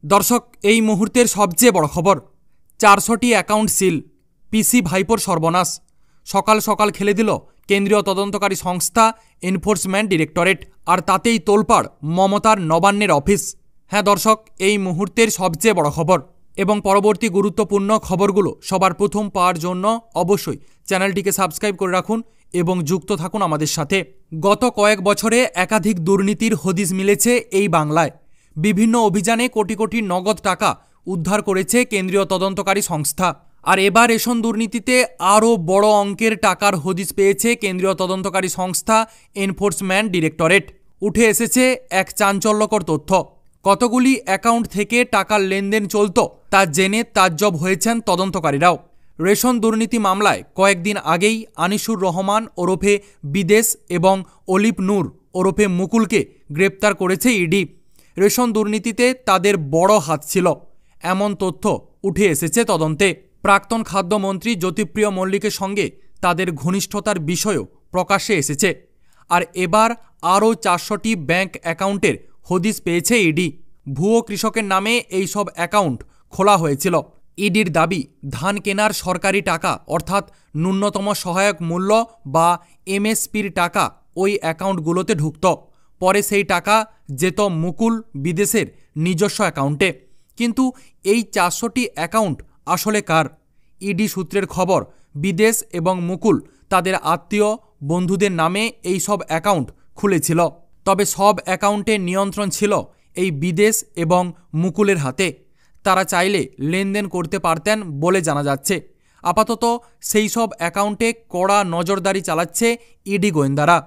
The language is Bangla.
দর্শক, এই মুহূর্তের সবচেয়ে বড় খবর, 400টি অ্যাকাউন্ট সিল, পিসি ভাইপোর সর্বনাশ। সকাল সকাল খেলে দিল কেন্দ্রীয় তদন্তকারী সংস্থা এনফোর্সমেন্ট ডিরেক্টরেট, আর তাতেই তোলপাড় মমতার নবান্নের অফিস। হ্যাঁ দর্শক, এই মুহূর্তের সবচেয়ে বড় খবর এবং পরবর্তী গুরুত্বপূর্ণ খবরগুলো সবার প্রথম পাওয়ার জন্য অবশ্যই চ্যানেলটিকে সাবস্ক্রাইব করে রাখুন এবং যুক্ত থাকুন আমাদের সাথে। গত কয়েক বছরে একাধিক দুর্নীতির হদিস মিলেছে এই বাংলায়। বিভিন্ন অভিযানে কোটি কোটি নগদ টাকা উদ্ধার করেছে কেন্দ্রীয় তদন্তকারী সংস্থা। আর এবার রেশন দুর্নীতিতে আরও বড় অঙ্কের টাকার হদিস পেয়েছে কেন্দ্রীয় তদন্তকারী সংস্থা এনফোর্সমেন্ট ডিরেক্টরেট। উঠে এসেছে এক চাঞ্চল্যকর তথ্য। কতগুলি অ্যাকাউন্ট থেকে টাকার লেনদেন চলত তা জেনে তাজ্জব হয়েছেন তদন্তকারীরাও। রেশন দুর্নীতি মামলায় কয়েকদিন আগেই আনিসুর রহমান ওরফে বিদেশ এবং অলিভ নূর ওরফে মুকুলকে গ্রেপ্তার করেছে ইডি। রেশন দুর্নীতিতে তাদের বড় হাত ছিল, এমন তথ্য উঠে এসেছে তদন্তে। প্রাক্তন খাদ্যমন্ত্রী জ্যোতিপ্রিয় মল্লিকের সঙ্গে তাদের ঘনিষ্ঠতার বিষয়ও প্রকাশ্যে এসেছে। আর এবার আরও 400টি ব্যাংক অ্যাকাউন্টের হদিস পেয়েছে ইডি। ভুয়ো কৃষকের নামে এই সব অ্যাকাউন্ট খোলা হয়েছিল। ইডির দাবি, ধান কেনার সরকারি টাকা অর্থাৎ ন্যূনতম সহায়ক মূল্য বা এমএসপির টাকা ওই অ্যাকাউন্টগুলোতে ঢুকত। পরে সেই টাকা যেত মুকুল বিদেশের নিজস্ব অ্যাকাউন্টে। কিন্তু এই 400টি অ্যাকাউন্ট আসলে কার? ইডি সূত্রের খবর, বিদেশ এবং মুকুল তাদের আত্মীয় বন্ধুদের নামে এই সব অ্যাকাউন্ট খুলেছিল। তবে সব অ্যাকাউন্টের নিয়ন্ত্রণ ছিল এই বিদেশ এবং মুকুলের হাতে। তারা চাইলে লেনদেন করতে পারতেন বলে জানা যাচ্ছে। আপাতত সেই সব অ্যাকাউন্টে কড়া নজরদারি চালাচ্ছে ইডি গোয়েন্দারা।